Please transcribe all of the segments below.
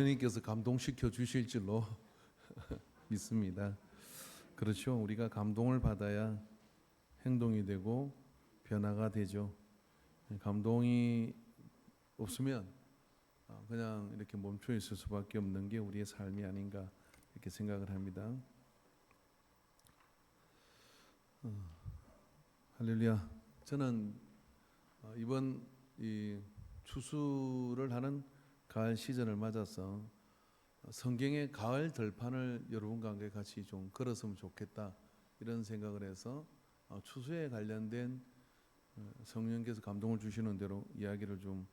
성령님께서 감동시켜 주실 줄로 믿습니다. 그렇죠. 우리가 감동을 받아야 행동이 되고 변화가 되죠. 감동이 없으면 그냥 이렇게 멈춰 있을 수밖에 없는 게 우리의 삶이 아닌가 이렇게 생각을 합니다. 할렐루야. 저는 이번 이 추수를 하는 가을 시즌을 맞아서 성경의 가을 들판을 여러분과 함께 같이 좀 걸었으면 좋겠다 이런 생각을 해서 추수에 관련된 성령께서 감동을 주시는 대로 이야기를 좀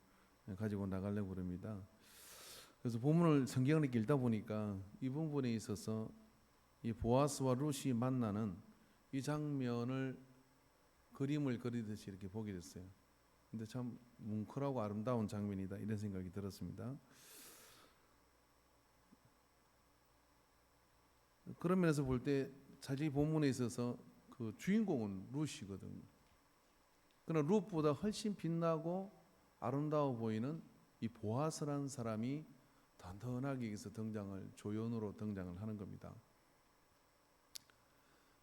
가지고 나가려고 합니다. 그래서 본문을 성경을 이렇게 읽다 보니까 이 부분에 있어서 이 보아스와 룻이 만나는 이 장면을 그림을 그리듯이 이렇게 보게 됐어요. 근데 참 뭉클하고 아름다운 장면이다 이런 생각이 들었습니다. 그런 면에서 볼 때 사실 이 본문에 있어서 그 주인공은 룻이거든요. 그러나 룻보다 훨씬 빛나고 아름다워 보이는 이 보아스라는 사람이 단단하게 여기서 등장을 조연으로 등장을 하는 겁니다.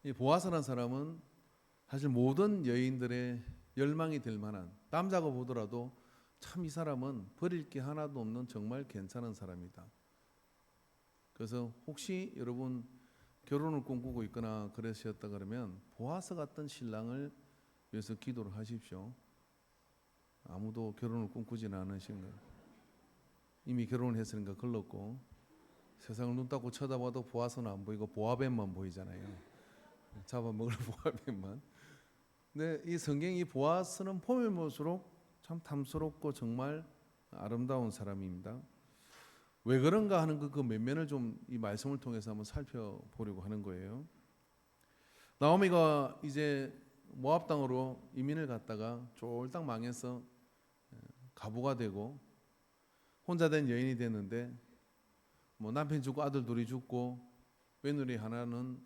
이 보아스라는 사람은 사실 모든 여인들의 열망이 될 만한, 남자가 보더라도 참 이 사람은 버릴 게 하나도 없는 정말 괜찮은 사람이다. 그래서 혹시 여러분 결혼을 꿈꾸고 있거나 그러셨다 그러면 보아스 같은 신랑을 위해서 기도를 하십시오. 아무도 결혼을 꿈꾸지는 않으신 거예요. 이미 결혼을 했으니까 걸렀고 세상을 눈 닫고 쳐다봐도 보아스는 안 보이고 보아뱀만 보이잖아요. 잡아먹을 보아뱀만. 근데 이 성경이 보아스는 보면 볼수록 참 탐스럽고 정말 아름다운 사람입니다. 왜 그런가 하는 그 면면을 좀 이 말씀을 통해서 한번 살펴보려고 하는 거예요. 나오미가 이제 모압 땅으로 이민을 갔다가 쫄딱 망해서 가부가 되고 혼자 된 여인이 됐는데 뭐 남편 죽고 아들 둘이 죽고 며느리 하나는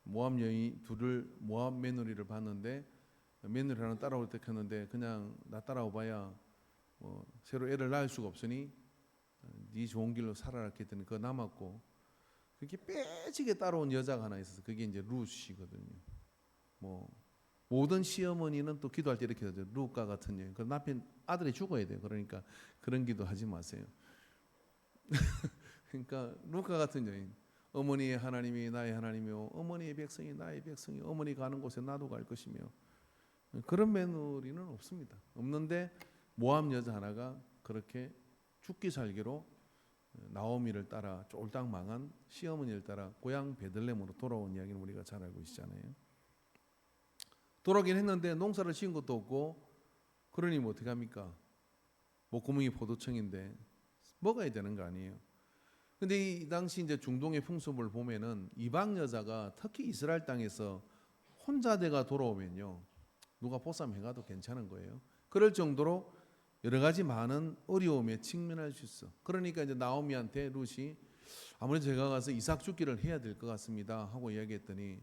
모압 여인 둘을 모압 며느리를 봤는데 며느리 하나 따라올 때 켰는데 그냥 나 따라와봐야 뭐 새로 애를 낳을 수가 없으니 네 좋은 길로 살아라 했더니 그거 남았고 그렇게 빼지게 따라온 여자가 하나 있어서 그게 이제 룻이거든요. 뭐 모든 시어머니는 또 기도할 때 이렇게 하죠. 룻과 같은 여인. 그 남편 아들이 죽어야 돼요. 그러니까 그런 기도 하지 마세요. 그러니까 룻과 같은 여인. 어머니의 하나님이 나의 하나님이요 어머니의 백성이 나의 백성이 어머니 가는 곳에 나도 갈 것이며 그런 며느리는 없습니다. 없는데 모압 여자 하나가 그렇게 죽기 살기로 나오미를 따라 쫄딱 망한 시어머니를 따라 고향 베들레헴으로 돌아온 이야기는 우리가 잘 알고 있잖아요. 돌아오긴 했는데 농사를 지은 것도 없고 그러니 뭐 어떻게 합니까? 목구멍이 포도청인데 먹어야 되는 거 아니에요. 근데 이 당시 이제 중동의 풍습을 보면은 이방 여자가 특히 이스라엘 땅에서 혼자 돼가 돌아오면요 누가 보쌈 해가도 괜찮은 거예요. 그럴 정도로 여러 가지 많은 어려움에 직면할 수 있어. 그러니까 이제 나오미한테 룻이 아무래도 제가 가서 이삭 죽기를 해야 될 것 같습니다 하고 이야기했더니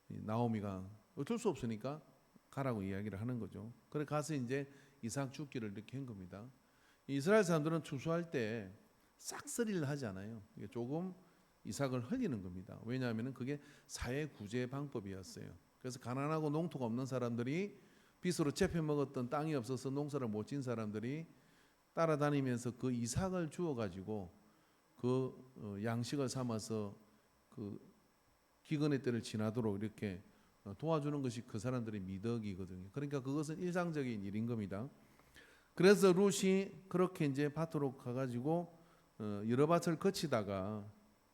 나오미가 어쩔 수 없으니까 가라고 이야기를 하는 거죠. 그래 가서 이제 이삭 죽기를 이렇게 한 겁니다. 이스라엘 사람들은 추수할 때 싹쓸이를 하지 않아요. 조금 이삭을 흘리는 겁니다. 왜냐하면 그게 사회 구제 방법이었어요. 그래서 가난하고 농토가 없는 사람들이 빚으로 채펴 먹었던 땅이 없어서 농사를 못 지은 사람들이 따라다니면서 그 이삭을 주워 가지고 그 양식을 삼아서 그 기근의 때를 지나도록 이렇게 도와주는 것이 그 사람들의 미덕이거든요. 그러니까 그것은 일상적인 일인 겁니다. 그래서 룻이 그렇게 이제 밭으로 가가지고 여러 밭을 거치다가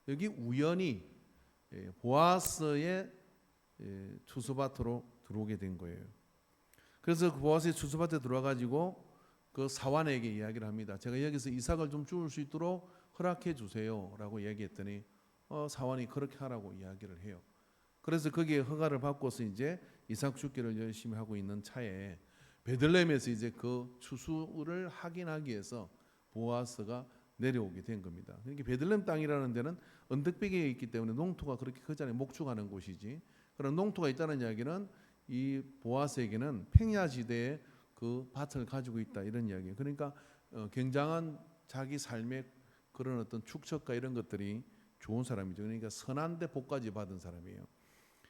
여기 우연히 보아스의 추수밭으로 들어오게 된 거예요. 그래서 그 보아스의 추수밭에 들어와가지고 그 사환에게 이야기를 합니다. 제가 여기서 이삭을 좀 주울 수 있도록 허락해 주세요라고 얘기했더니 사환이 그렇게 하라고 이야기를 해요. 그래서 거기에 허가를 받고서 이제 이삭 죽기를 열심히 하고 있는 차에 베들레헴에서 이제 그 추수를 확인하기 위해서 보아스가 내려오게 된 겁니다. 그러니까 베들레헴 땅이라는 데는 언덕배기에 있기 때문에 농토가 그렇게 크잖아요. 목축하는 곳이지. 그런 농토가 있다는 이야기는 이 보아스에게는 평야지대에 그 밭을 가지고 있다 이런 이야기예요. 그러니까 굉장한 자기 삶의 그런 어떤 축척과 이런 것들이 좋은 사람이죠. 그러니까 선한데 복까지 받은 사람이에요.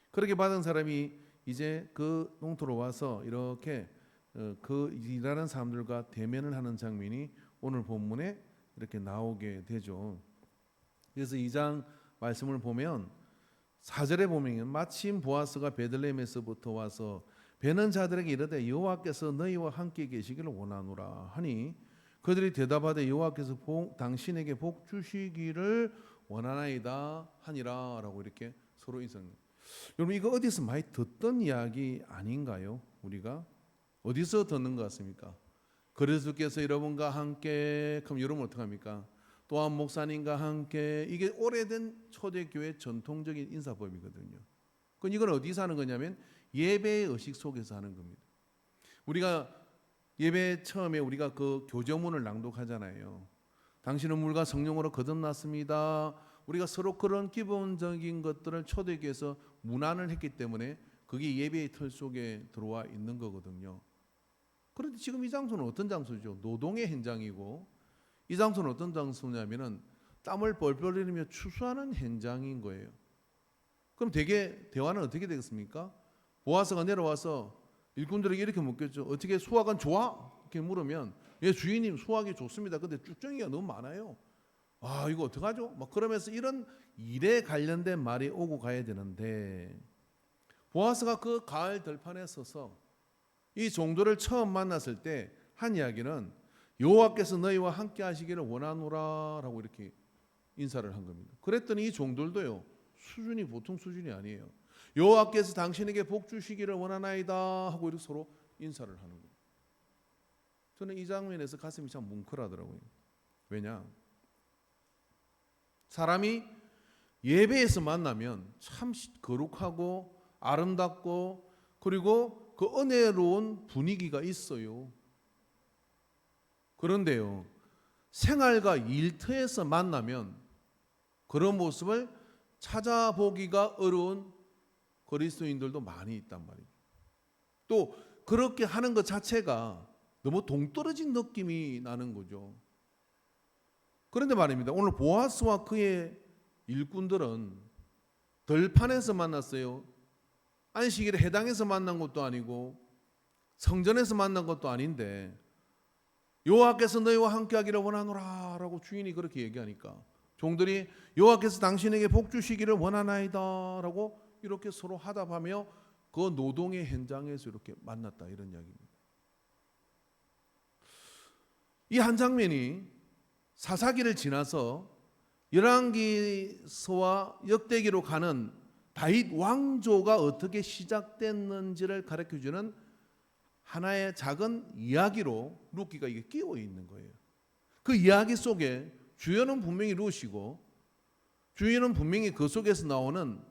그렇게 받은 사람이 이제 그 농토로 와서 이렇게 그 일하는 사람들과 대면을 하는 장면이 오늘 본문에 이렇게 나오게 되죠. 그래서 2장 말씀을 보면 4절에 보면 마침 보아스가 베들레헴에서부터 와서 베는 자들에게 이르되 여호와께서 너희와 함께 계시기를 원하노라 하니 그들이 대답하되 여호와께서 당신에게 복 주시기를 원하나이다 하니라라고 이렇게 서로 인상. 여러분 이거 어디서 많이 듣던 이야기 아닌가요? 우리가 어디서 듣는 것 같습니까? 그리스도께서 여러분과 함께, 그럼 여러분 어떡합니까? 또한 목사님과 함께. 이게 오래된 초대교회 전통적인 인사법이거든요. 그건 이건 어디서 하는 거냐면 예배의 의식 속에서 하는 겁니다. 우리가 예배 처음에 우리가 그 교제문을 낭독하잖아요. 당신은 물과 성령으로 거듭났습니다. 우리가 서로 그런 기본적인 것들을 초대교회에서 문안을 했기 때문에 그게 예배의 틀 속에 들어와 있는 거거든요. 그런데 지금 이 장소는 어떤 장소죠? 노동의 현장이고, 이 장소는 어떤 장소냐면은 땀을 뻘뻘 흘리며 추수하는 현장인 거예요. 그럼 대화는 어떻게 되겠습니까? 보아스가 내려와서 일꾼들에게 이렇게 묻겠죠. 어떻게 수확은 좋아? 이렇게 물으면 예 주인님 수확이 좋습니다. 근데 쭉정이가 너무 많아요. 아 이거 어떡하죠? 막 그러면서 이런 일에 관련된 말이 오고 가야 되는데 보아스가 그 가을 들판에 서서 이 종들을 처음 만났을 때 한 이야기는 여호와께서 너희와 함께 하시기를 원하노라라고 이렇게 인사를 한 겁니다. 그랬더니 이 종들도요 수준이 보통 수준이 아니에요. 여호와께서 당신에게 복 주시기를 원하나이다 하고 이렇게 서로 인사를 하는 거예요. 저는 이 장면에서 가슴이 참 뭉클하더라고요. 왜냐? 사람이 예배에서 만나면 참 거룩하고 아름답고 그리고 그 은혜로운 분위기가 있어요. 그런데요, 생활과 일터에서 만나면 그런 모습을 찾아보기가 어려운 그리스도인들도 많이 있단 말이죠. 또 그렇게 하는 것 자체가 너무 동떨어진 느낌이 나는 거죠. 그런데 말입니다. 오늘 보아스와 그의 일꾼들은 들판에서 만났어요. 안식일에 해당해서 만난 것도 아니고 성전에서 만난 것도 아닌데 여호와께서 너희와 함께하기를 원하노라라고 주인이 그렇게 얘기하니까 종들이 여호와께서 당신에게 복 주시기를 원하나이다라고 이렇게 서로 하답하며 그 노동의 현장에서 이렇게 만났다 이런 이야기입니다. 이 한 장면이 사사기를 지나서 열왕기서와 역대기로 가는 다윗 왕조가 어떻게 시작됐는지를 가르쳐주는 하나의 작은 이야기로 룻기가 이게 끼워 있는 거예요. 그 이야기 속에 주연은 분명히 룻이고 주인은 분명히 그 속에서 나오는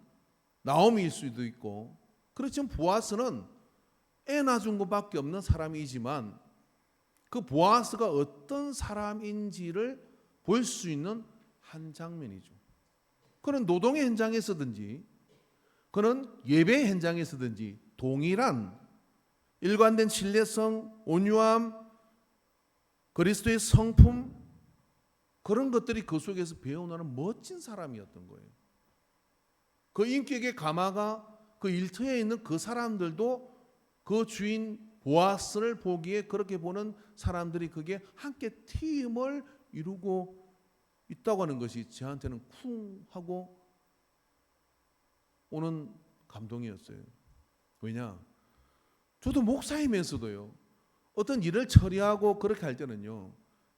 나오미일 수도 있고 그렇지만 보아스는 애 낳아준 것밖에 없는 사람이지만 그 보아스가 어떤 사람인지를 볼 수 있는 한 장면이죠. 그는 노동의 현장에서든지 그는 예배의 현장에서든지 동일한 일관된 신뢰성, 온유함, 그리스도의 성품 그런 것들이 그 속에서 배워나는 멋진 사람이었던 거예요. 그 인격의 가마가 그 일터에 있는 그 사람들도 그 주인 보아스를 보기에 그렇게 보는 사람들이 그게 함께 팀을 이루고 있다고 하는 것이 저한테는 쿵 하고 오는 감동이었어요. 왜냐? 저도 목사이면서도요. 어떤 일을 처리하고 그렇게 할 때는요.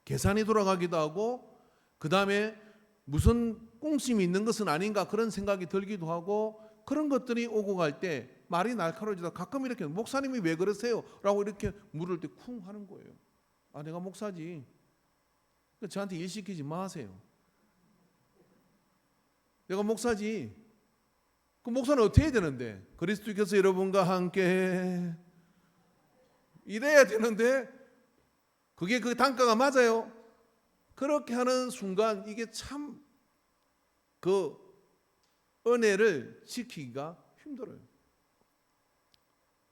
계산이 돌아가기도 하고 그 다음에 무슨 꽁심이 있는 것은 아닌가 그런 생각이 들기도 하고 그런 것들이 오고 갈 때 말이 날카로워지다 가끔 이렇게 목사님이 왜 그러세요? 라고 이렇게 물을 때 쿵 하는 거예요. 아 내가 목사지. 저한테 일 시키지 마세요. 내가 목사지. 그 목사는 어떻게 해야 되는데? 그리스도께서 여러분과 함께 이래야 되는데 그게 그 단가가 맞아요. 그렇게 하는 순간 이게 참 그 은혜를 지키기가 힘들어요.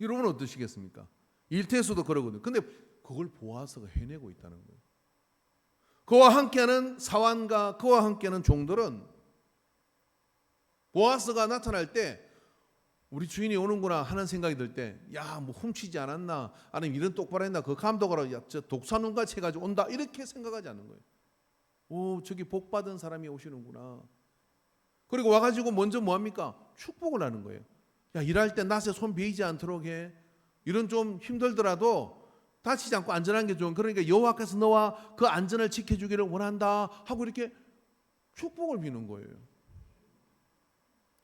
여러분 어떠시겠습니까? 일터에서도 그러거든요. 근데 그걸 보아서가 해내고 있다는 거예요. 그와 함께하는 사환과 그와 함께하는 종들은 보아스가 나타날 때 우리 주인이 오는구나 하는 생각이 들 때, 야, 뭐 훔치지 않았나, 아니면 이런 똑바로 했나, 그 감독으로 야, 저 독사눈같이 해가지고 온다, 이렇게 생각하지 않는 거예요. 오, 저기 복 받은 사람이 오시는구나. 그리고 와가지고 먼저 뭐 합니까? 축복을 하는 거예요. 야, 일할 때 낯에 손 베이지 않도록 해. 이런 좀 힘들더라도 다치지 않고 안전한 게 좋은. 그러니까 여호와께서 너와 그 안전을 지켜주기를 원한다 하고 이렇게 축복을 비는 거예요.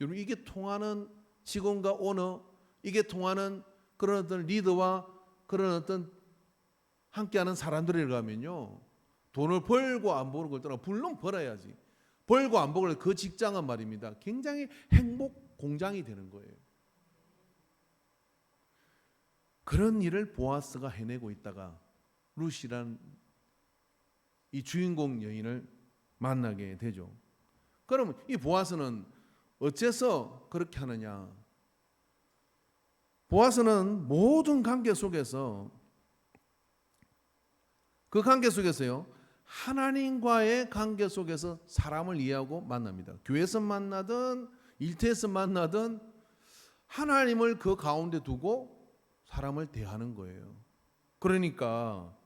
여러분, 이게 통하는 직원과 오너, 이게 통하는 그런 어떤 리더와 그런 어떤 함께하는 사람들이라면요, 돈을 벌고 안 버는 걸 떠나, 물론 벌어야지. 벌고 안 벌고 그 직장은 말입니다, 굉장히 행복 공장이 되는 거예요. 그런 일을 보아스가 해내고 있다가 룻이란 이 주인공 여인을 만나게 되죠. 그러면 이 보아스는 어째서 그렇게 하느냐? 보아스는 모든 관계 속에서, 그 관계 속에서요, 하나님과의 관계 속에서 사람을 이해하고 만납니다. 교회에서 만나든 일터에서 만나든 하나님을 그 가운데 두고 사람을 대하는 거예요. 그러니까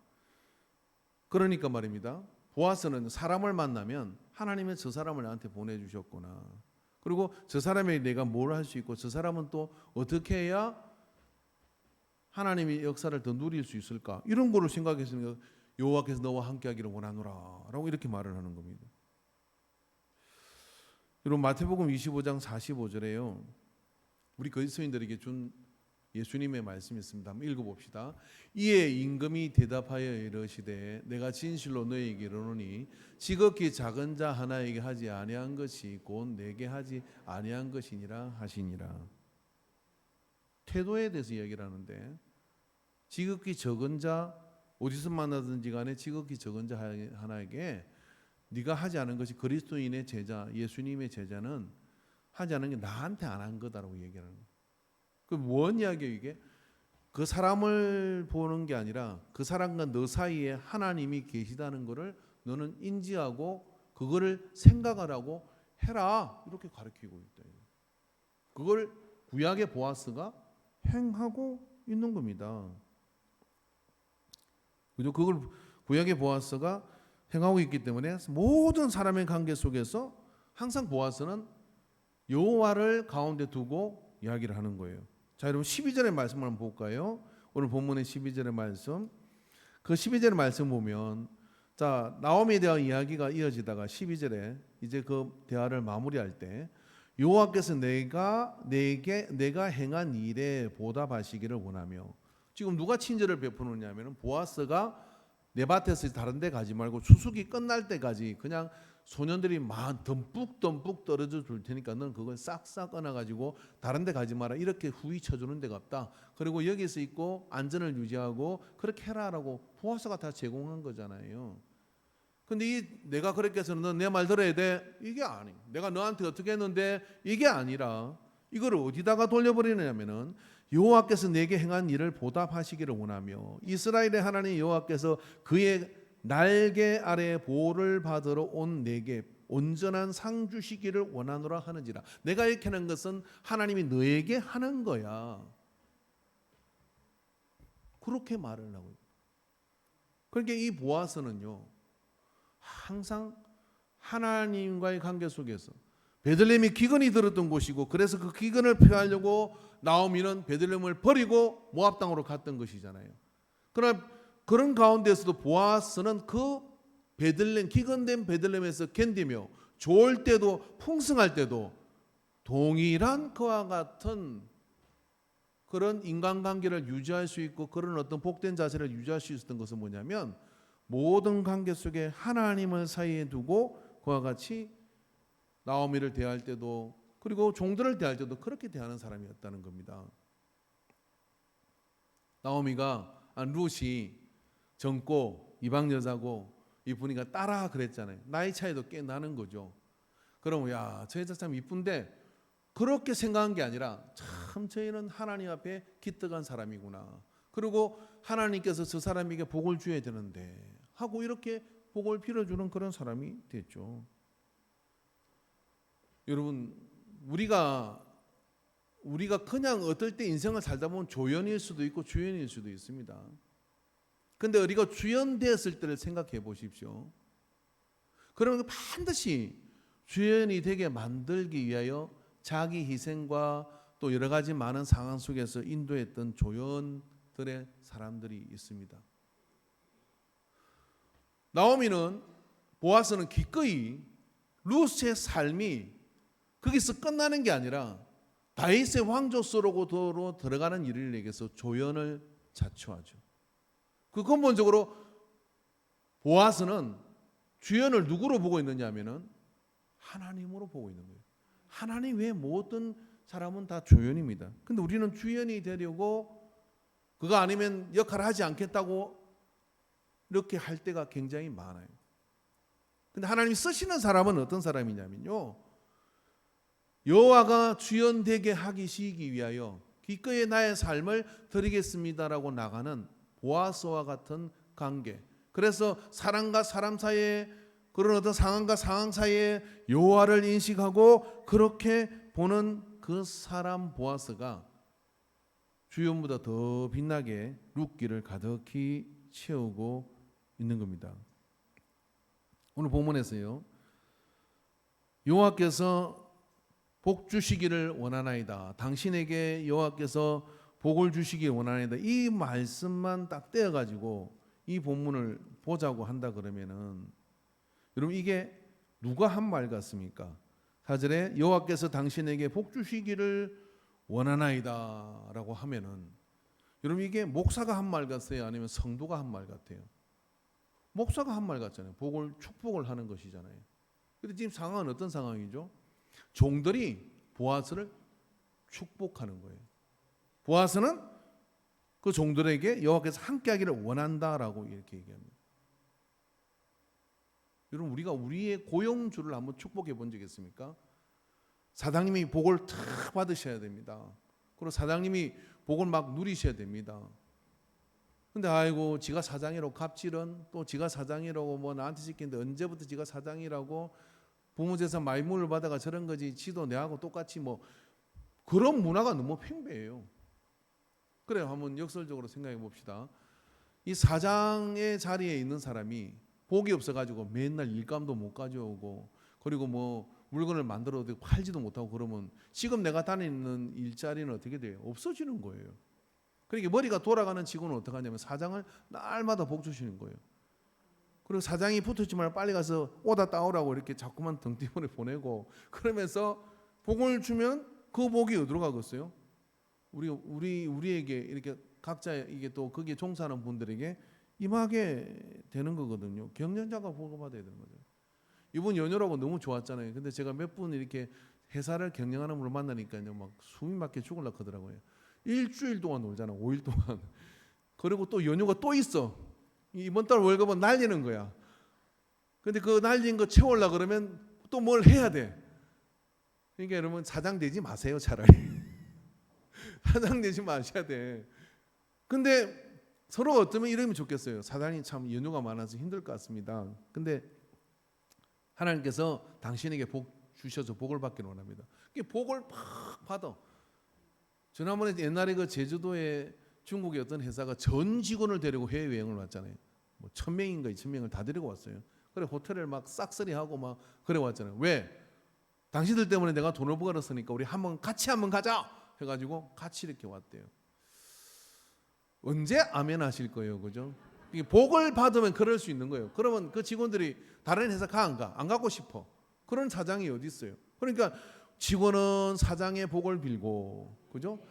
말입니다, 보아스는 사람을 만나면 하나님은 저 사람을 나한테 보내주셨구나, 그리고 저 사람에게 내가 뭘 할 수 있고 저 사람은 또 어떻게 해야 하나님의 역사를 더 누릴 수 있을까, 이런 거를 생각했으니까 여호와께서 너와 함께하기를 원하노라 라고 이렇게 말을 하는 겁니다. 여러분, 마태복음 25장 45절에요 우리 그리스도인들에게 준 예수님의 말씀이 있습니다. 한번 읽어봅시다. 이에 임금이 대답하여 이르시되 내가 진실로 너희에게 이르노니 지극히 작은 자 하나에게 하지 아니한 것이 곧 내게 하지 아니한 것이니라 하시니라. 태도에 대해서 이야기를 하는데, 지극히 적은 자, 어디서 만나든지 간에 지극히 적은 자 하나에게 네가 하지 않은 것이, 그리스도인의 제자, 예수님의 제자는 하지 않은 게 나한테 안 한 거다라고 얘기하는 거예요. 그 뭔 이야기예요 이게? 그 사람을 보는 게 아니라 그 사람과 너 사이에 하나님이 계시다는 것을 너는 인지하고 그거를 생각하라고 해라, 이렇게 가르치고 있다. 그걸 구약의 보아스가 행하고 있는 겁니다. 그죠? 그걸 구약의 보아스가 행하고 있기 때문에 모든 사람의 관계 속에서 항상 보아스는 여호와를 가운데 두고 이야기를 하는 거예요. 자, 여러분 12절의 말씀을 한번 볼까요? 오늘 본문의 12절의 말씀. 그 12절의 말씀 보면, 자, 나오미에 대한 이야기가 이어지다가 12절에 이제 그 대화를 마무리할 때 여호와께서 내가 행한 일에 보답하시기를 원하며, 지금 누가 친절을 베푸느냐면 보아스가 내 밭에서 다른 데 가지 말고 추수기 끝날 때까지 그냥 소년들이 듬뿍 떨어져 줄 테니까 넌 그걸 싹싹 꺼내가지고 다른 데 가지 마라, 이렇게 후위 쳐주는 데가 없다. 그리고 여기서 있고 안전을 유지하고 그렇게 해라라고 보아스가 다 제공한 거잖아요. 근데 내가 그렇게 해서 너 내 말 들어야 돼, 이게 아니, 내가 너한테 어떻게 했는데, 이게 아니라 이걸 어디다가 돌려버리느냐면은 여호와께서 내게 행한 일을 보답하시기를 원하며 이스라엘의 하나님 여호와께서 그의 날개 아래 보호를 받으러 온 내게 온전한 상 주시기를 원하노라 하는지라. 내가 이렇게 하는 것은 하나님이 너에게 하는 거야, 그렇게 말을 하고 있어요. 그러니까 이 보아스는요, 항상 하나님과의 관계 속에서, 베들레헴이 기근이 들었던 곳이고 그래서 그 기근을 피하려고 나오미는 베들레헴을 버리고 모압 땅으로 갔던 것이잖아요. 그러나 그런 가운데서도 보아스는 그 베들레헴, 기근된 베들레헴에서 견디며 좋을 때도 풍성할 때도 동일한 그와 같은 그런 인간관계를 유지할 수 있고 그런 어떤 복된 자세를 유지할 수 있었던 것은 뭐냐면, 모든 관계 속에 하나님을 사이에 두고 그와 같이 나오미를 대할 때도, 그리고 종들을 대할 때도 그렇게 대하는 사람이었다는 겁니다. 나오미가 룻이 젊고 이방 여자고 이분이가 따라 그랬잖아요. 나이 차이도 꽤 나는 거죠. 그럼 야, 저 여자 참 이쁜데, 그렇게 생각한 게 아니라 참 저희는 하나님 앞에 기특한 사람이구나, 그리고 하나님께서 저 사람에게 복을 주어야 되는데 하고 이렇게 복을 빌어주는 그런 사람이 됐죠. 여러분, 우리가 그냥 어떨 때 인생을 살다 보면 조연일 수도 있고 주연일 수도 있습니다. 근데 우리가 주연 되었을 때를 생각해 보십시오. 그러면 반드시 주연이 되게 만들기 위하여 자기 희생과 또 여러 가지 많은 상황 속에서 인도했던 조연들의 사람들이 있습니다. 나오미는, 보아스는 기꺼이 루스의 삶이 거기서 끝나는 게 아니라 다윗의 왕조수로 들어가는 일을 위해서 조연을 자처하죠. 그 근본적으로 보아스는 주연을 누구로 보고 있느냐 하면은 하나님으로 보고 있는 거예요. 하나님 외에 모든 사람은 다 조연입니다. 근데 우리는 주연이 되려고 그거 아니면 역할을 하지 않겠다고 이렇게 할 때가 굉장히 많아요. 근데 하나님이 쓰시는 사람은 어떤 사람이냐면요, 여호와가 주연 되게 하시기 위하여 기꺼이 나의 삶을 드리겠습니다라고 나가는 보아스와 같은 관계. 그래서 사람과 사람 사이에, 그런 어떤 상황과 상황 사이에 여호와를 인식하고 그렇게 보는 그 사람 보아스가 주연보다 더 빛나게 룻기를 가득히 채우고 있는 겁니다. 오늘 본문에서요, 여호와께서 복 주시기를 원하나이다, 당신에게 여호와께서 복을 주시기를 원하나이다, 이 말씀만 딱 떼어가지고 이 본문을 보자고 한다 그러면은, 여러분 이게 누가 한 말 같습니까? 4절에 여호와께서 당신에게 복 주시기를 원하나이다 라고 하면은, 여러분 이게 목사가 한 말 같아요? 아니면 성도가 한 말 같아요? 목사가 한 말 같잖아요. 축복을 하는 것이잖아요. 근데 지금 상황은 어떤 상황이죠? 종들이 보아스를 축복하는 거예요. 보아스는 그 종들에게 여호와께서 함께하기를 원한다라고 이렇게 얘기합니다. 여러분 우리가 우리의 고용주를 한번 축복해 본 적 있습니까? 사장님이 복을 탁 받으셔야 됩니다. 그리고 사장님이 복을 막 누리셔야 됩니다. 근데 아이고 지가 사장이라고 갑질은, 또 지가 사장이라고 뭐 나한테 시키는데 언제부터 지가 사장이라고 부모재산 말문을 받아가 저런 거지, 지도 내하고 똑같이, 뭐 그런 문화가 너무 팽배해요. 그래요. 한번 역설적으로 생각해 봅시다. 이 사장의 자리에 있는 사람이 복이 없어가지고 맨날 일감도 못 가져오고, 그리고 뭐 물건을 만들어도 팔지도 못하고 그러면 지금 내가 다니는 일자리는 어떻게 돼요? 없어지는 거예요. 그러니까 머리가 돌아가는 직원은 어떻게 하냐면 사장을 날마다 복 주시는 거예요. 그리고 사장이 붙었지 말고 빨리 가서 오다 따오라고 이렇게 자꾸만 등띠문에 보내고, 그러면서 복을 주면 그 복이 어디로 가겠어요? 우리에게 이렇게 각자 이게 또 거기에 종사하는 분들에게 임하게 되는 거거든요. 경영자가 복을 받아야 되는 거죠. 이번 연휴라고 너무 좋았잖아요. 근데 제가 몇 분 이렇게 회사를 경영하는 분을 만나니까요, 막 숨이 막혀 죽으려고 하더라고요. 일주일 동안 놀잖아, 5일 동안. 그리고 또 연휴가 또 있어. 이번 달 월급은 날리는 거야. 근데 그 날린 거 채우려고 그러면 또 뭘 해야 돼. 그러니까 여러분 사장 되지 마세요, 차라리. 사장 되지 마셔야 돼. 근데 서로 어쩌면 이러면 좋겠어요. 사장님 참 연휴가 많아서 힘들 것 같습니다. 근데 하나님께서 당신에게 복 주셔서 복을 받기를 원합니다. 복을 팍 받아. 지난번에 옛날에 그 제주도에 중국의 어떤 회사가 전 직원을 데리고 해외여행을 왔잖아요. 뭐 1,000명인가 2,000명을 다 데리고 왔어요. 그래 호텔을 막 싹쓸이하고 막 그래 왔잖아요. 왜? 당신들 때문에 내가 돈을 벌었으니까 우리 같이 한번 가자 해가지고 같이 이렇게 왔대요. 언제 아멘 하실 거예요, 그죠? 복을 받으면 그럴 수 있는 거예요. 그러면 그 직원들이 다른 회사 안 가? 안 가고 싶어. 그런 사장이 어디 있어요? 그러니까 직원은 사장의 복을 빌고, 그죠?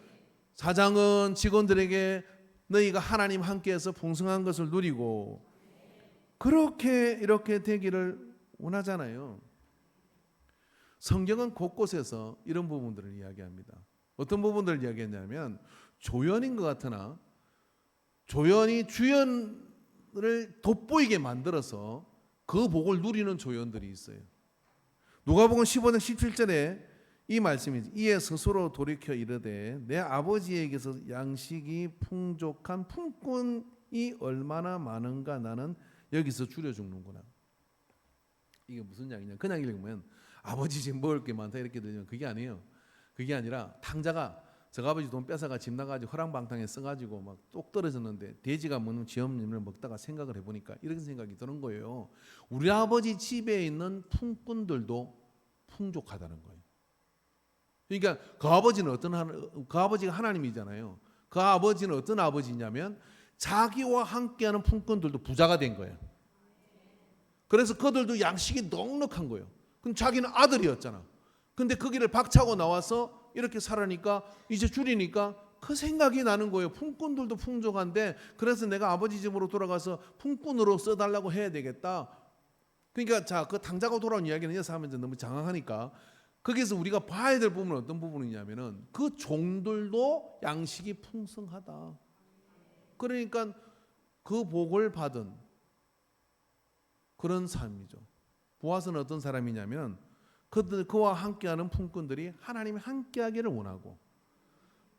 사장은 직원들에게 너희가 하나님 함께해서 풍성한 것을 누리고, 그렇게 이렇게 되기를 원하잖아요. 성경은 곳곳에서 이런 부분들을 이야기합니다. 어떤 부분들을 이야기했냐면, 조연인 것 같으나 조연이 주연을 돋보이게 만들어서 그 복을 누리는 조연들이 있어요. 누가복음 15장 17절에 이 말씀이, 이에 스스로 돌이켜 이르되 내 아버지에게서 양식이 풍족한 품꾼이 얼마나 많은가, 나는 여기서 줄여 죽는구나. 이게 무슨 이야기냐? 그냥 읽으면 아버지 집 먹을 게 많다 이렇게 들리면 그게 아니에요. 그게 아니라 탕자가 저 아버지 돈 뺏어가 집 나가지고 허랑방탕에 써가지고 막 똑 떨어졌는데 돼지가 먹는 지엄님을 먹다가 생각을 해보니까 이런 생각이 드는 거예요. 우리 아버지 집에 있는 품꾼들도 풍족하다는 거예요. 그러니까 그 아버지는 그 아버지가 하나님이잖아요. 그 아버지는 어떤 아버지냐면 자기와 함께하는 품꾼들도 부자가 된 거예요. 그래서 그들도 양식이 넉넉한 거예요. 그럼 자기는 아들이었잖아. 근데 그 길을 박차고 나와서 이렇게 살아니까 이제 줄이니까 그 생각이 나는 거예요. 품꾼들도 풍족한데 그래서 내가 아버지 집으로 돌아가서 품꾼으로 써달라고 해야 되겠다. 그러니까 자, 그 당자가 돌아온 이야기는 여기서 하면 너무 장황하니까 거기서 우리가 봐야 될 부분은 어떤 부분이냐면은 그 종들도 양식이 풍성하다. 그러니까 그 복을 받은 그런 삶이죠. 보아스는 어떤 사람이냐면 그와 함께하는 품꾼들이 하나님이 함께하기를 원하고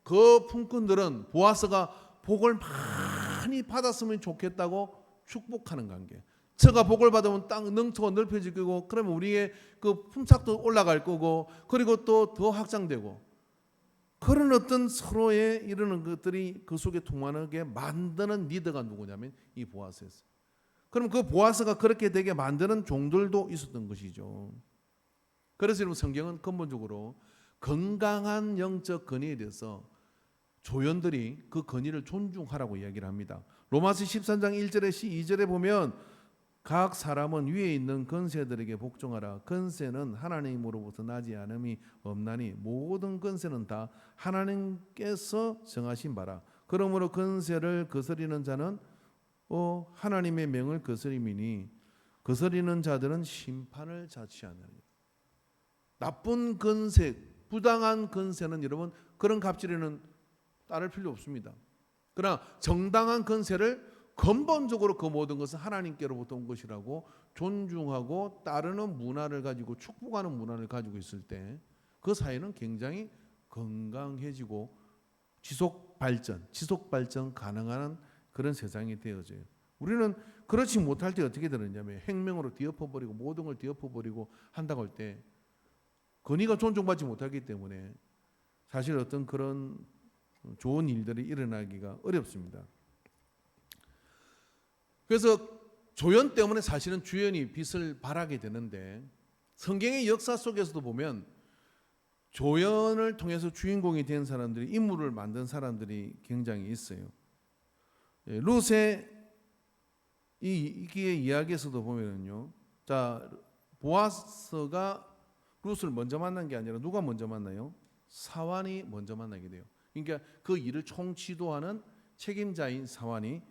그 품꾼들은 보아스가 복을 많이 받았으면 좋겠다고 축복하는 관계. 저가 복을 받으면 땅 능처가 넓혀질 거고 그러면 우리의 그 품삯도 올라갈 거고 그리고 또 더 확장되고 그런 어떤 서로의 이러는 것들이 그 속에 통하게 만드는 리더가 누구냐면 이 보아스였어요. 그럼 그 보아스가 그렇게 되게 만드는 종들도 있었던 것이죠. 그래서 여러분 성경은 근본적으로 건강한 영적 건의에 대해서 조연들이 그 건의를 존중하라고 이야기를 합니다. 로마서 13장 1절에 2절에 보면 각 사람은 위에 있는 권세들에게 복종하라. 권세는 하나님으로부터 나지 않음이 없나니 모든 권세는 다 하나님께서 정하신 바라. 그러므로 권세를 거스리는 자는 하나님의 명을 거스림이니 거스리는 자들은 심판을 자취하느니라. 나쁜 권세, 부당한 권세는 여러분 그런 갑질에는 따를 필요 없습니다. 그러나 정당한 권세를 근본적으로 그 모든 것은 하나님께로부터 온 것이라고 존중하고 따르는 문화를 가지고 축복하는 문화를 가지고 있을 때 그 사회는 굉장히 건강해지고 지속 발전 가능한 그런 세상이 되어져요. 우리는 그렇지 못할 때 어떻게 되느냐면 행명으로 뒤엎어버리고 모든 걸 뒤엎어버리고 한다고 할 때 권위가 존중받지 못하기 때문에 사실 어떤 그런 좋은 일들이 일어나기가 어렵습니다. 그래서 조연 때문에 사실은 주연이 빛을 발하게 되는데 성경의 역사 속에서도 보면 조연을 통해서 주인공이 된 사람들이 인물을 만든 사람들이 굉장히 있어요. 룻의 이 이야기에서도 보면요, 자 보아스가 룻을 먼저 만난 게 아니라 누가 먼저 만나요? 사환이 먼저 만나게 돼요. 그러니까 그 일을 총지도하는 책임자인 사환이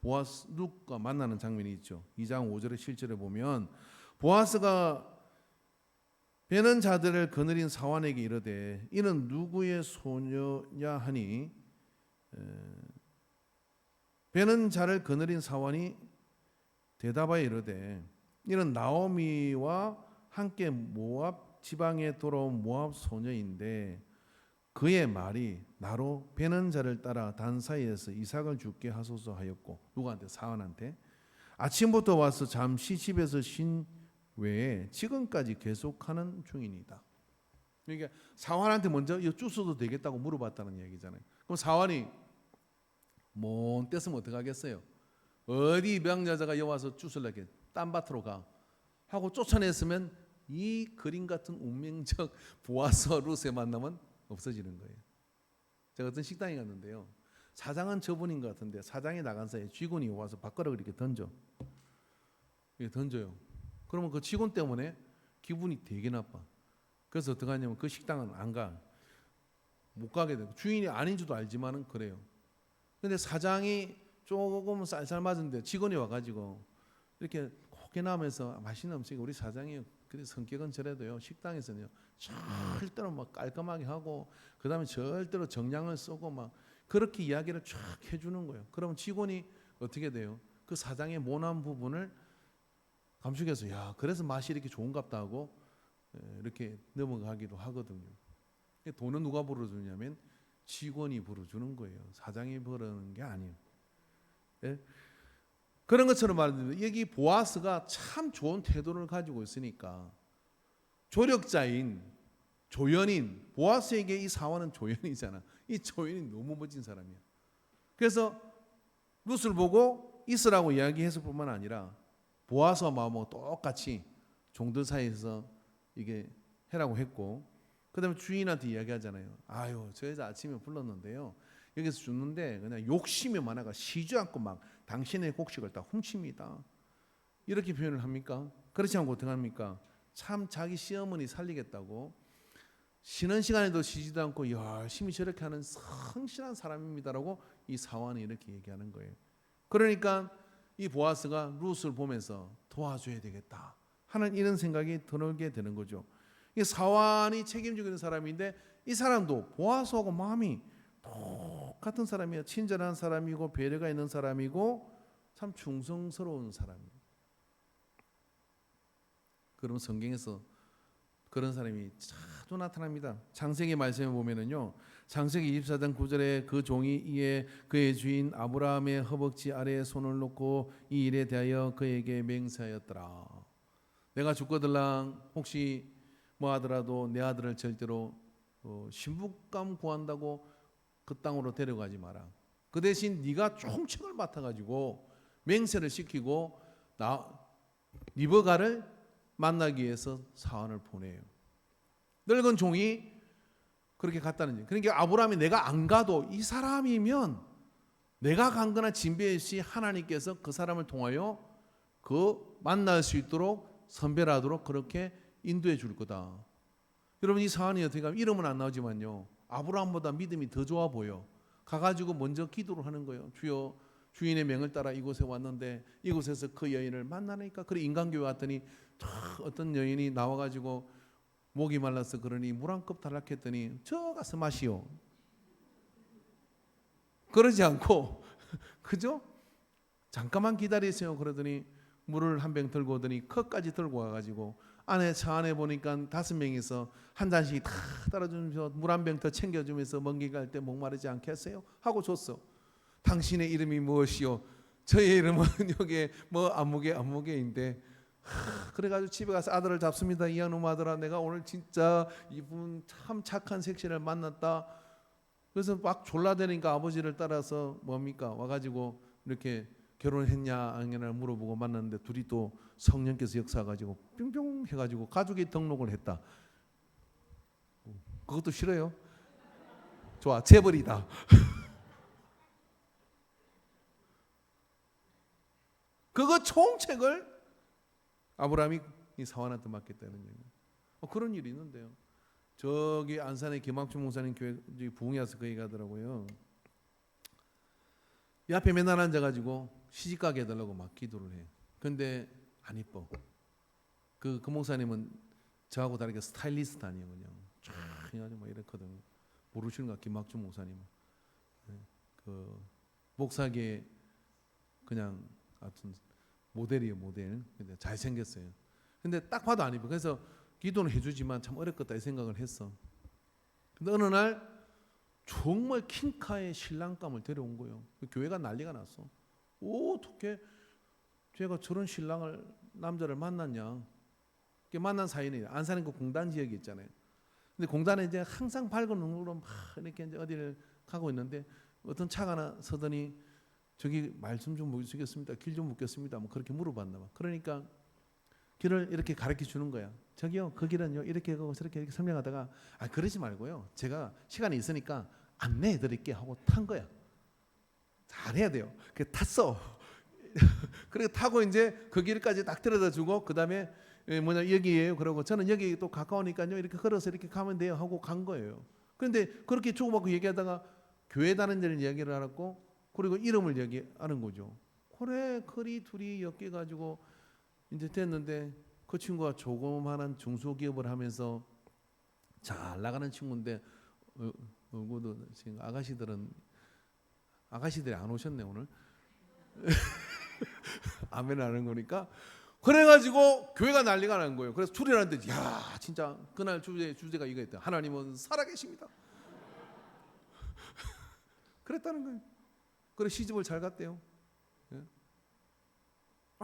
보아스 룻과 만나는 장면이 있죠. 2장 5절의 실제를 보면 보아스가 베는 자들을 거느린 사환에게 이르되 이는 누구의 소녀냐 하니 베는 자를 거느린 사환이 대답하여 이르되 이는 나오미와 함께 모압 지방에 돌아온 모압 소녀인데 그의 말이 나로 베는 자를 따라 단 사이에서 이삭을 죽게 하소서 하였고 누구한테? 사환한테. 아침부터 와서 잠시 집에서 쉰 외에 지금까지 계속하는 중이니다. 그러니까 사환한테 먼저 이거 주셔도 되겠다고 물어봤다는 얘기잖아요. 그럼 사환이 못 뗐으면 어떡하겠어요? 어디 병여자가 여와서 주술래게 딴 밭으로 가 하고 쫓아냈으면 이 그림 같은 운명적 보아스와 룻의 만남은 없어지는 거예요. 제가 어떤 식당에 갔는데요. 사장은 저분인 것 같은데 사장이 나간 사이에 직원이 와서 밥그릇을 이렇게 던져요. 그러면 그 직원 때문에 기분이 되게 나빠. 그래서 어떻게 하냐면 그 식당은 안 가. 못 가게 되고 주인이 아닌 줄도 알지만은 그래요. 근데 사장이 조금 쌀쌀 맞은데 직원이 와가지고 이렇게 고개나면서 맛있는 음식 우리 사장이 그래 성격은 저래도요 식당에서는요 절대로 막 깔끔하게 하고 그 다음에 절대로 정량을 쏘고 막 그렇게 이야기를 쫙 해주는 거예요. 그러면 직원이 어떻게 돼요? 그 사장의 모난 부분을 감축해서 야 그래서 맛이 이렇게 좋은갑다 하고 이렇게 넘어가기도 하거든요. 돈은 누가 벌어주냐면 직원이 벌어주는 거예요. 사장이 벌어주는 게 아니에요. 그런 것처럼 말하는데 여기 보아스가 참 좋은 태도를 가지고 있으니까 조력자인 조연인 보아스에게 이 사원은 조연이잖아. 이 조연이 너무 멋진 사람이야. 그래서 룻을 보고 있으라고 이야기했을 뿐만 아니라 보아스와 마음하고 똑같이 종들 사이에서 이게 해라고 했고, 그다음에 주인한테 이야기하잖아요. 아유, 저 여자 아침에 불렀는데요, 여기서 죽는데 그냥 욕심이 많아가 쉬지 않고 막 당신의 곡식을 다 훔칩니다. 이렇게 표현을 합니까? 그렇지 않고 어떻게 합니까? 참 자기 시어머니 살리겠다고 쉬는 시간에도 쉬지도 않고 열심히 저렇게 하는 성실한 사람입니다라고 이 사원이 이렇게 얘기하는 거예요. 그러니까 이 보아스가 룻을 보면서 도와줘야 되겠다 하는 이런 생각이 들게 되는 거죠. 이 사원이 책임지고 있는 사람인데 이 사람도 보아스하고 마음이 똑같은 사람이에요. 친절한 사람이고 배려가 있는 사람이고 참 충성스러운 사람이에요. 그럼 성경에서 그런 사람이 자주 나타납니다. 창세기 말씀에 보면은요, 창세기 24장 9절에 그 종이 이에 그의 주인 아브라함의 허벅지 아래에 손을 놓고 이 일에 대하여 그에게 맹세하였더라. 내가 죽거들랑 혹시 뭐 하더라도 내 아들을 절대로 신부감 구한다고 그 땅으로 데려가지 마라. 그 대신 네가 총책을 맡아가지고 맹세를 시키고 리브가를 만나기 위해서 사원을 보내요. 늙은 종이 그렇게 갔다는 얘기. 그러니까 아브라함이 내가 안 가도 이 사람이면 내가 간 거나 진배 없이 하나님께서 그 사람을 통하여 그 만날 수 있도록 선별하도록 그렇게 인도해 줄 거다. 여러분, 이 사원이 어떻게 하면 이름은 안 나오지만요, 아브라함보다 믿음이 더 좋아 보여. 가가지고 먼저 기도를 하는 거예요. 주여, 주인의 명을 따라 이곳에 왔는데 이곳에서 그 여인을 만나니까. 그래 인간교회 왔더니 어떤 여인이 나와가지고 목이 말라서 그러니 물 한 컵 달라 했더니 저 가서 마시오. 그러지 않고 그죠? 잠깐만 기다리세요. 그러더니 물을 한 병 들고 오더니 컵까지 들고 와가지고 차 안에 보니까 5명이서 한 잔씩 다 따라주면서 물 한 병 더 챙겨주면서 먼 길 갈 때 목마르지 않겠어요? 하고 줬어. 당신의 이름이 무엇이요? 저의 이름은 여기 뭐 안무개인데, 그래가지고 집에 가서 아들을 잡습니다. 이한우 아들아, 내가 오늘 진짜 이분 참 착한 색신을 만났다. 그래서 막 졸라대니까 아버지를 따라서 뭡니까 와가지고 이렇게 결혼했냐 아니냐 물어보고 만났는데 둘이 또 성령께서 역사가지고 뿅뿅 해가지고 가족이 등록을 했다. 그것도 싫어요? 좋아, 재벌이다. 그거 총책을 아브라함이 이 사원한테 맡겼다는 얘기예요. 그런 일이 있는데요. 저기 안산의 김학준 목사님 교회 부흥에 와서 그 얘기하더라고요. 이 앞에 맨날 앉아가지고 시집가게 해달라고 막 기도를 해. 근데 안 이뻐. 그 목사님은 저하고 다르게 스타일리스트 아니에요. 그냥 쫙 해가지고 막 이렇거든요. 모르시는가 김학준 목사님. 그 목사계 그냥 하여튼 모델이에요, 모델. 근데 잘생겼어요. 근데 딱 봐도 안 입어. 그래서 기도는 해주지만 참 어렵겠다 이 생각을 했어. 근데 어느 날 정말 킹카의 신랑감을 데려온 거예요. 교회가 난리가 났어. 어떻게 제가 저런 신랑을 남자를 만났냐? 만난 사이는 안산의 그 공단 지역이 있잖아요. 근데 공단에 이제 항상 밝은 얼굴로 막 이렇게 이제 어디를 가고 있는데 어떤 차가 하나 서더니 저기 말씀 좀 묻겠습니다. 길 좀 묻겠습니다. 뭐 그렇게 물어봤나 봐. 그러니까 길을 이렇게 가르쳐 주는 거야. 저기요, 그 길은요 이렇게 하고 저렇게 이렇게 설명하다가 그러지 말고요, 제가 시간이 있으니까 안내해 드릴게 하고 탄 거야. 잘해야 돼요. 그 탔어. 그리고 타고 이제 그 길까지 딱 데려다 주고 그 다음에 여기에요. 그러고 저는 여기 또 가까우니까요 이렇게 걸어서 이렇게 가면 돼요 하고 간 거예요. 그런데 그렇게 주고받고 얘기하다가 교회 다는 데를 이야기를 알았고 그리고 이름을 얘기하는 거죠. 그래 그리 둘이 엮여가지고 이제 됐는데 그 친구가 조그마한 중소기업을 하면서 잘 나가는 친구인데 지금 아가씨들이 안 오셨네 오늘. 아멘 하는 거니까. 그래가지고 교회가 난리가 난 거예요. 그래서 주례하는데 야 진짜 그날 주제가 이거였다. 하나님은 살아계십니다. 그랬다는 거예요. 그래 시집을 잘 갔대요. 예?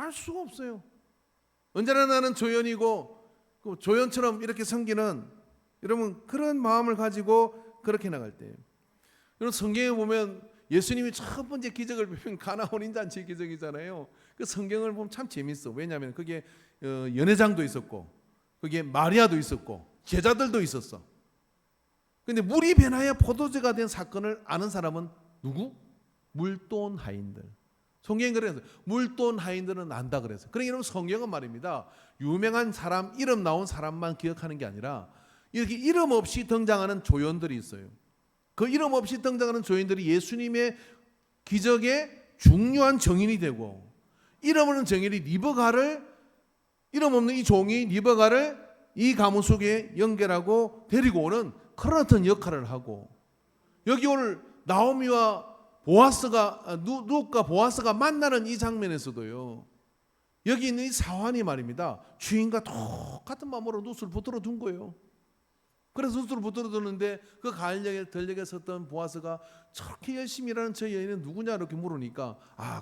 알 수가 없어요. 언제나 나는 조연이고 조연처럼 이렇게 섬기는, 여러분 그런 마음을 가지고 그렇게 나갈 때, 여러분 성경에 보면 예수님이 첫 번째 기적을 베푼 가나 혼인잔치 기적이잖아요. 그 성경을 보면 참 재밌어. 왜냐하면 그게 연회장도 있었고, 그게 마리아도 있었고, 제자들도 있었어. 근데 물이 변하여 포도주가 된 사건을 아는 사람은 누구? 물돈 하인들. 성경이 그래서 물돈 하인들은 안다 그래서. 그러니까 여러분 성경은 말입니다, 유명한 사람, 이름 나온 사람만 기억하는 게 아니라 이렇게 이름 없이 등장하는 조연들이 있어요. 그 이름 없이 등장하는 조연들이 예수님의 기적의 중요한 정인이 되고, 이름 없는 정인이 리브가를, 이름 없는 이 종이 리브가를 이 가문 속에 연결하고 데리고 오는 그런 어떤 역할을 하고, 여기 오늘 나오미와 보아스가, 룻과 보아스가 만나는 이 장면에서도요, 여기 있는 이 사환이 말입니다, 주인과 똑같은 마음으로 룻을 붙들어 둔 거예요. 그래서 룻을 붙들어 두는데 그 가을역에 들녘에 섰던 보아스가 저렇게 열심히 일하는 저 여인은 누구냐 이렇게 물으니까,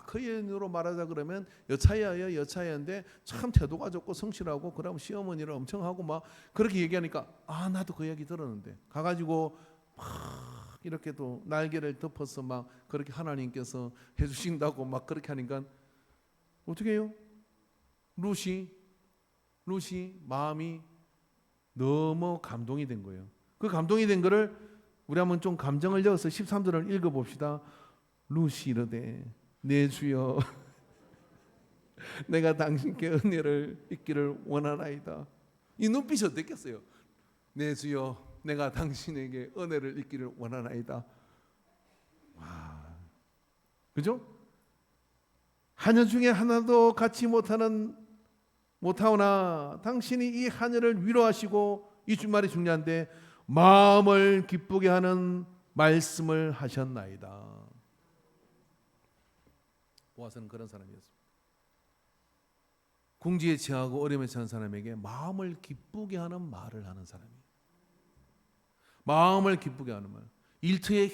그 여인으로 말하자 그러면 여차야예요, 여차야인데 참 태도가 좋고 성실하고 그러면 시어머니를 엄청 하고 막 그렇게 얘기하니까, 나도 그 얘기 들었는데, 가가지고 막 이렇게 또 날개를 덮어서 막 그렇게 하나님께서 해주신다고 막 그렇게 하니까 어떻게 해요? 룻이 마음이 너무 감동이 된 거예요. 그 감동이 된 거를 우리 한번 좀 감정을 넣어서 13절을 읽어봅시다. 룻이 이르되 내 주여 내가 당신께 은혜를 입기를 원하나이다. 이 눈빛이 어땠겠어요? 내 주여 내가 당신에게 은혜를 입기를 원하나이다. 와, 그죠? 하늘 중에 하나도 갖지 못하오나 당신이 이 하늘을 위로하시고, 이 말이 중요한데, 마음을 기쁘게 하는 말씀을 하셨나이다. 보아스는 그런 사람이었습니다. 궁지에 처하고 어려움에 처한 사람에게 마음을 기쁘게 하는 말을 하는 사람이에요. 마음을 기쁘게 하는 말. 일터에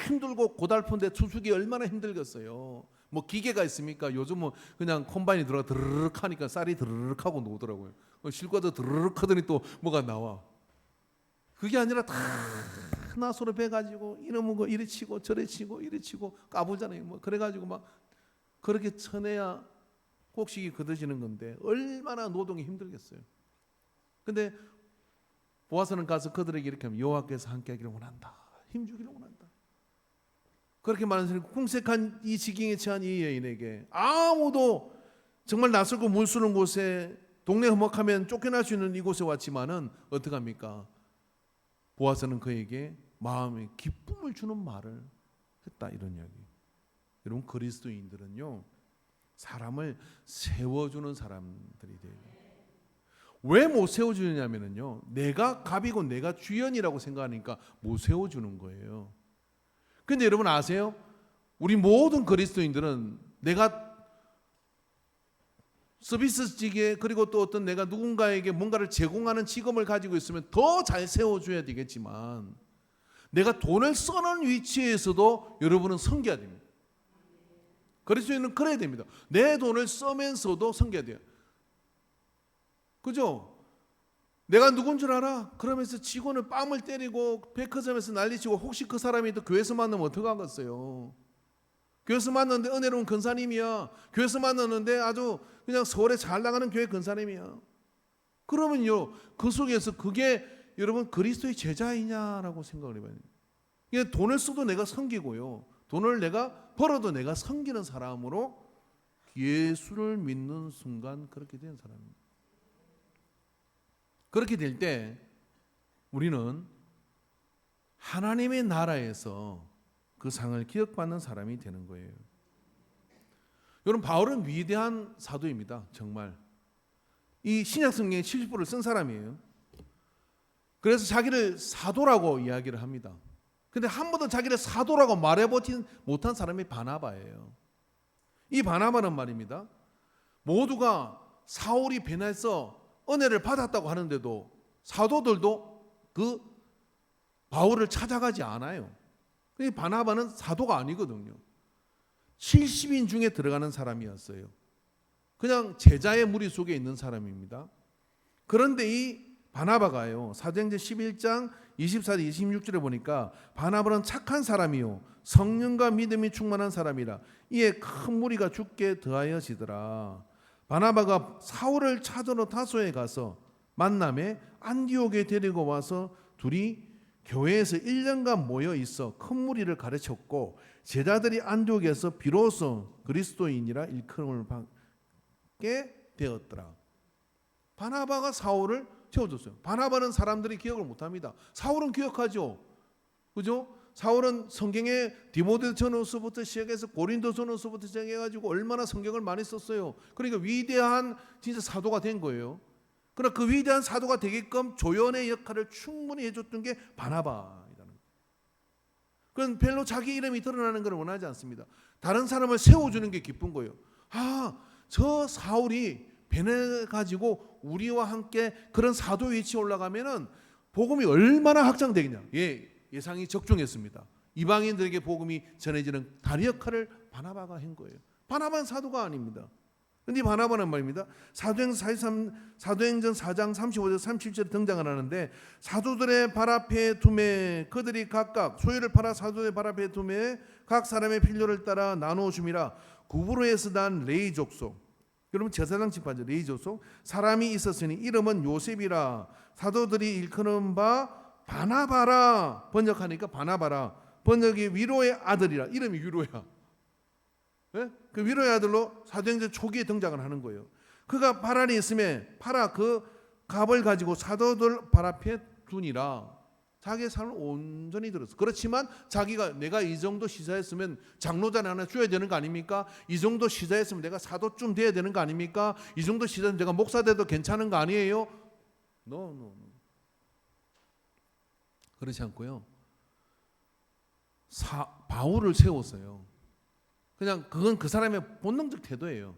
힘들고 고달픈데 추수기 얼마나 힘들겠어요. 뭐 기계가 있습니까? 요즘은 그냥 콤바인이 들어가 드르륵 하니까 쌀이 드르륵 하고 나오더라고요. 실과도 드르륵 하더니 또 뭐가 나와. 그게 아니라 다 나소로 베가지고 이놈은 거 이리 치고 저리 치고 이리 치고 까불잖아요. 뭐 그래가지고 막 그렇게 쳐내야 곡식이 거둬지는 건데 얼마나 노동이 힘들겠어요. 근데 보아스는 가서 그들에게 이렇게 하면 여호와께서 함께하기를 원한다, 힘주기를 원한다. 그렇게 말하는 사람이 궁색한 이 지경에 처한 이 여인에게 아무도 정말 낯설고 물쓰는 곳에, 동네 험악하면 쫓겨날 수 있는 이곳에 왔지만은 어떻게 합니까? 보아스는 그에게 마음에 기쁨을 주는 말을 했다, 이런 이야기. 여러분 그리스도인들은요 사람을 세워주는 사람들이 돼요. 왜 못 세워주느냐면요, 내가 갑이고 내가 주연이라고 생각하니까 못 세워주는 거예요. 근데 여러분 아세요? 우리 모든 그리스도인들은 내가 서비스직에, 그리고 또 어떤 내가 누군가에게 뭔가를 제공하는 직업을 가지고 있으면 더 잘 세워줘야 되겠지만, 내가 돈을 쓰는 위치에서도 여러분은 섬겨야 됩니다. 그리스도인은 그래야 됩니다. 내 돈을 쓰면서도 섬겨야 돼요. 그죠? 내가 누군 줄 알아? 그러면서 직원을 뺨을 때리고 백화점에서 난리치고, 혹시 그 사람이 또 교회에서 만나면 어떡하겠어요? 교회에서 만났는데 은혜로운 근사님이야. 교회에서 만났는데 아주 그냥 서울에 잘 나가는 교회 근사님이야. 그러면요 그 속에서 그게 여러분 그리스도의 제자이냐라고 생각을 해봐야 돼요. 이게 돈을 써도 내가 섬기고요, 돈을 내가 벌어도 내가 섬기는 사람으로 예수를 믿는 순간 그렇게 된 사람입니다. 그렇게 될 때 우리는 하나님의 나라에서 그 상을 기억받는 사람이 되는 거예요. 여러분 바울은 위대한 사도입니다. 정말 이 신약성경의 70%를 쓴 사람이에요. 그래서 자기를 사도라고 이야기를 합니다. 근데 한 번도 자기를 사도라고 말해보지 못한 사람이 바나바예요. 이 바나바는 말입니다, 모두가 사울이 변해서 은혜를 받았다고 하는데도 사도들도 그 바울을 찾아가지 않아요. 바나바는 사도가 아니거든요. 70인 중에 들어가는 사람이었어요. 그냥 제자의 무리 속에 있는 사람입니다. 그런데 이 바나바가요, 사도행전 11장 24절 26절에 보니까 바나바는 착한 사람이요 성령과 믿음이 충만한 사람이라 이에 큰 무리가 죽게 더하여지더라. 바나바가 사울을 찾으러 다소에 가서 만남에 안디옥에 데리고 와서 둘이 교회에서 1년간 모여 있어 큰 무리를 가르쳤고 제자들이 안디옥에서 비로소 그리스도인이라 일컬음을 받게 되었더라. 바나바가 사울을 채워줬어요. 바나바는 사람들이 기억을 못합니다. 사울은 기억하죠. 그죠? 사울은 성경에 디모데전서부터 시작해서 고린도전서부터 시작해가지고 얼마나 성경을 많이 썼어요. 그러니까 위대한 진짜 사도가 된 거예요. 그러나 그 위대한 사도가 되게끔 조연의 역할을 충분히 해줬던 게 바나바이라는 거예요. 그건 별로 자기 이름이 드러나는 걸 원하지 않습니다. 다른 사람을 세워주는 게 기쁜 거예요. 아, 저 사울이 배내가지고 우리와 함께 그런 사도 위치에 올라가면은 복음이 얼마나 확장되겠냐. 예상이 적중했습니다. 이방인들에게 복음이 전해지는 다리 역할을 바나바가 한 거예요. 바나바는 사도가 아닙니다. 그런데 바나바는 말입니다. 사도행전 4장 35절 37절에 등장을 하는데 사도들의 발 앞에 두매 그들이 각각 소유를 팔아 사도들의 발 앞에 두매 각 사람의 필요를 따라 나누어 줌이라 구브로에서 난 레이 족속 여러분 제사장 집안죠. 레이 족속 사람이 있었으니 이름은 요셉이라 사도들이 일컫는 바 바나바라 번역하니까 바나바라 번역이 위로의 아들이라 이름이 위로야. 네? 그 위로의 아들로 사도행전 초기에 등장을 하는 거예요. 그가 발 안에 있음에 팔아 그 갑을 가지고 사도들 발 앞에 두니라 자기의 삶을 온전히 들었어. 그렇지만 자기가 내가 이 정도 시사했으면 장로단 하나 줘야 되는 거 아닙니까? 이 정도 시사했으면 내가 사도쯤 돼야 되는 거 아닙니까? 이 정도 시사했으면 내가 목사 돼도 괜찮은 거 아니에요? No. 그렇지 않고요. 바울을 세웠어요. 그냥 그건 그 사람의 본능적 태도예요.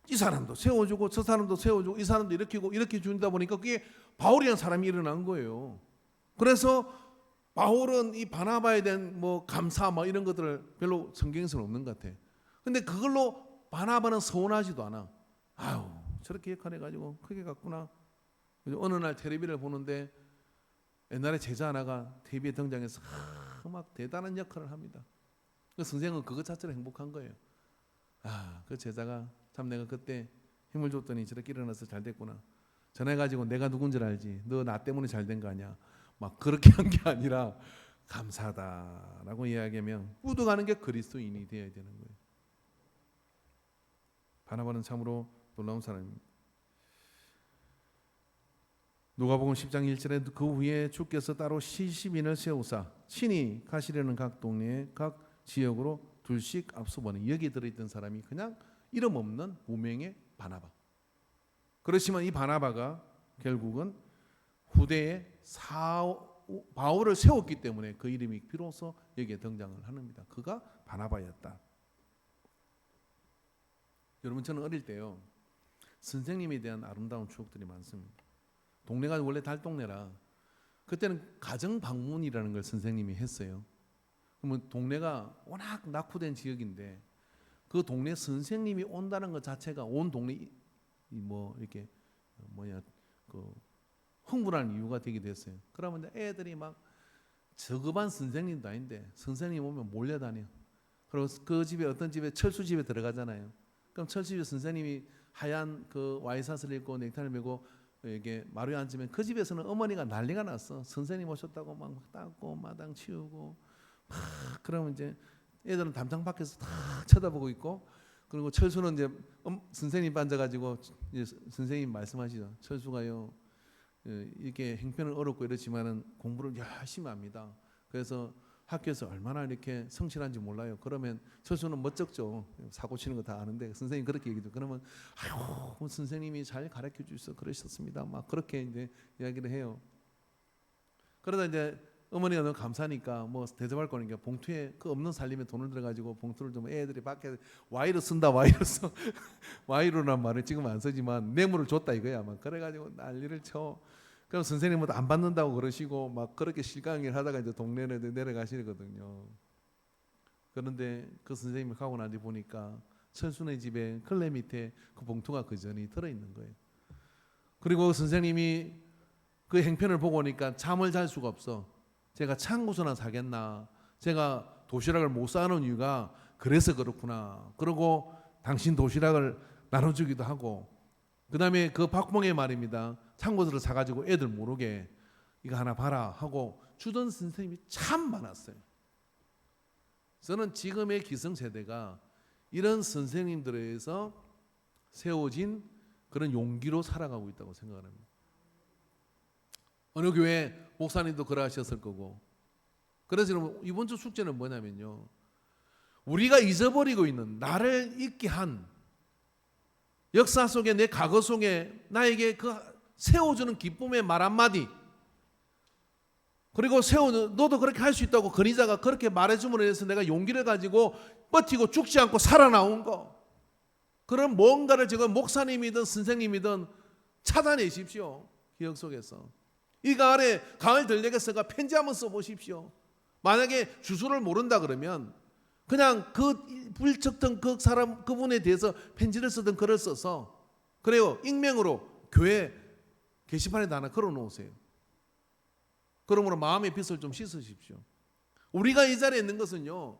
이 사람도 세워주고 저 사람도 세워주고 이 사람도 일으키고 이렇게 준다 보니까 그게 바울이라는 사람이 일어난 거예요. 그래서 바울은 이 바나바에 대한 뭐 감사 뭐 이런 것들을 별로 성경에서는 없는 것 같아. 근데 그걸로 바나바는 서운하지도 않아. 아유 저렇게 역할해가지고 크게 갔구나. 어느 날 텔레비를 보는데 옛날에 제자 하나가 TV에 등장해서 막 대단한 역할을 합니다. 그 선생은 그것 자체로 행복한 거예요. 아, 그 제자가 참 내가 그때 힘을 줬더니 저렇게 일어나서 잘 됐구나. 전해가지고 내가 누군지 알지. 너 나 때문에 잘 된 거 아니야. 막 그렇게 한 게 아니라 감사하다라고 이야기하면 뿌듯하는 게 그리스도인이 되어야 되는 거예요. 바나바는 참으로 놀라운 사람입니다. 누가복음 10장 1절에 그 후에 주께서 따로 70인을 세우사 친히 가시려는 각 동네에 각 지역으로 둘씩 앞서보는 여기 들어있던 사람이 그냥 이름 없는 무명의 바나바. 그렇지만 이 바나바가 결국은 후대에 바울을 세웠기 때문에 그 이름이 비로소 여기에 등장을 합니다. 그가 바나바였다. 여러분 저는 어릴 때요 선생님에 대한 아름다운 추억들이 많습니다. 동네가 원래 달동네라 그때는 가정 방문이라는 걸 선생님이 했어요. 그러면 동네가 워낙 낙후된 지역인데 그 동네 선생님이 온다는 것 자체가 온 동네 뭐 이렇게 그 흥분하는 이유가 되기도 했어요. 그러면 애들이 막 저급한 선생님도 아닌데 선생님 오면 몰려다녀. 그리고 그 집에 어떤 집에 철수 집에 들어가잖아요. 그럼 철수 집에 선생님이 하얀 그 와이셔츠를 입고 넥타이를 메고 이게 마루에 앉으면 그 집에서는 어머니가 난리가 났어. 선생님 오셨다고 막 닦고 마당 치우고 막 그러면 이제 애들은 담장 밖에서 다 쳐다보고 있고 그리고 철수는 이제 선생님 앉아가지고 선생님 말씀하시죠. 철수가요 이렇게 형편은 어렵고 이렇지만은 공부를 열심히 합니다. 그래서 학교에서 얼마나 이렇게 성실한지 몰라요. 그러면 철수는 멋쩍죠. 사고 치는 거 다 아는데 선생님 그렇게 얘기죠. 그러면 아유 선생님이 잘 가르쳐 주셔서 그러셨습니다. 막 그렇게 이제 이야기를 해요. 그러다 이제 어머니가 너무 감사하니까 뭐 대접할 거니까 봉투에 그 없는 살림에 돈을 들어가지고 봉투를 좀 애들이 밖에 와이로 쓴다 와이로 써 와이로란 말을 지금 안 쓰지만 뇌물을 줬다 이거야. 막 그래가지고 난리를 쳐. 그럼 선생님은 안 받는다고 그러시고 막 그렇게 실강을 하다가 이제 동네에 내려가시거든요. 그런데 그 선생님이 가고 난 뒤 보니까 철순의 집에 걸레 밑에 그 봉투가 그전이 들어있는 거예요. 그리고 선생님이 그 행편을 보고 오니까 잠을 잘 수가 없어. 제가 창고서나 사겠나, 제가 도시락을 못 사는 이유가 그래서 그렇구나. 그러고 당신 도시락을 나눠주기도 하고, 그 다음에 그 박봉의 말입니다. 창고서를 사가지고 애들 모르게 이거 하나 봐라 하고 주던 선생님이 참 많았어요. 저는 지금의 기성세대가 이런 선생님들에 의해서 세워진 그런 용기로 살아가고 있다고 생각을 합니다. 어느 교회 목사님도 그러하셨을 거고. 그래서 이번 주 숙제는 뭐냐면요, 우리가 잊어버리고 있는, 나를 잊게 한 역사 속에, 내 과거 속에 나에게 그 세워주는 기쁨의 말 한마디, 그리고 너도 그렇게 할 수 있다고 건의자가 그렇게 말해줌으로 해서 내가 용기를 가지고 버티고 죽지 않고 살아나온 거, 그런 뭔가를 지금 목사님이든 선생님이든 찾아내십시오. 기억 속에서 이 가을에 가을 들녘에서가 편지 한번 써보십시오. 만약에 주소를 모른다 그러면 그냥 그 불쳤던 그 사람, 그분에 대해서 편지를 쓰든 글을 써서, 그래요, 익명으로 교회 게시판에다 하나 걸어 놓으세요. 그러므로 마음의 빚을 좀 씻으십시오. 우리가 이 자리에 있는 것은요,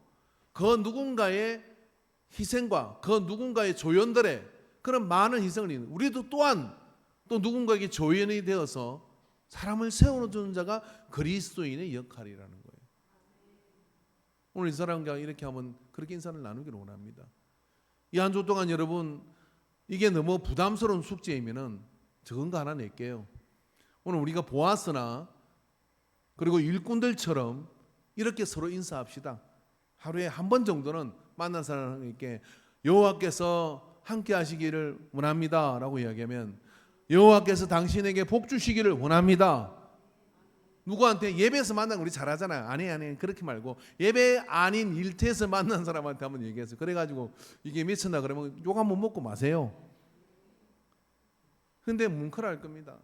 그 누군가의 희생과 그 누군가의 조연들의 그런 많은 희생을 있는, 우리도 또한 또 누군가에게 조연이 되어서 사람을 세워주는 자가 그리스도인의 역할이라는 거예요. 오늘 이 사람과 이렇게 하면 그렇게 인사를 나누기를 원합니다. 이 한 주 동안 여러분, 이게 너무 부담스러운 숙제이면은 적은 거 하나 낼게요. 오늘 우리가 보아스나 그리고 일꾼들처럼 이렇게 서로 인사합시다. 하루에 한 번 정도는 만난 사람에게 여호와께서 함께 하시기를 원합니다 라고 이야기하면, 여호와께서 당신에게 복 주시기를 원합니다. 누구한테? 예배에서 만난 거 우리 잘하잖아요. 아니 그렇게 말고 예배 아닌 일터에서 만난 사람한테 한번 얘기해서, 그래가지고 이게 미쳤나 그러면 욕 한번 먹고 마세요. 근데 뭉클할 겁니다.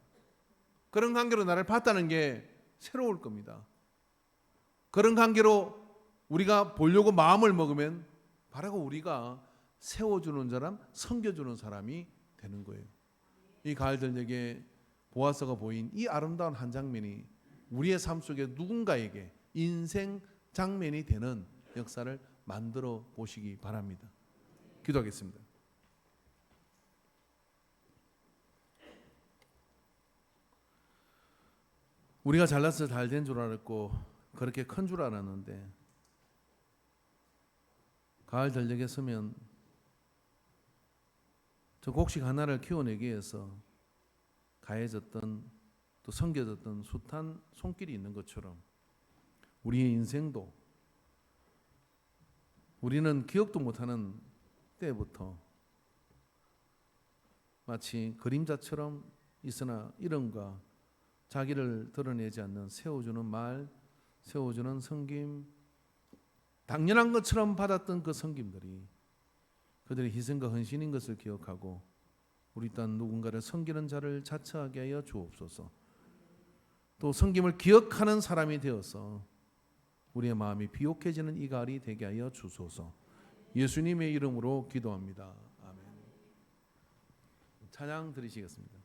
그런 관계로 나를 봤다는 게 새로울 겁니다. 그런 관계로 우리가 보려고 마음을 먹으면 바로 우리가 세워주는 사람, 섬겨주는 사람이 되는 거예요. 이 가을 들녘에 보아스가 보인 이 아름다운 한 장면이 우리의 삶 속에 누군가에게 인생 장면이 되는 역사를 만들어 보시기 바랍니다. 기도하겠습니다. 우리가 잘나서 잘 된 줄 알았고 그렇게 큰 줄 알았는데, 가을 들녘에 서면 저 곡식 하나를 키워내기 위해서 가해졌던, 또 섬겨졌던 숱한 손길이 있는 것처럼 우리의 인생도 우리는 기억도 못하는 때부터 마치 그림자처럼 있으나 이름과 자기를 드러내지 않는 세워주는 말, 세워주는 섬김, 당연한 것처럼 받았던 그 섬김들이 그들의 희생과 헌신인 것을 기억하고 우리 또한 누군가를 섬기는 자를 자처하게 하여 주옵소서. 또 섬김을 기억하는 사람이 되어서 우리의 마음이 비옥해지는 이 가을이 되게 하여 주소서. 예수님의 이름으로 기도합니다. 아멘. 찬양 드리시겠습니다.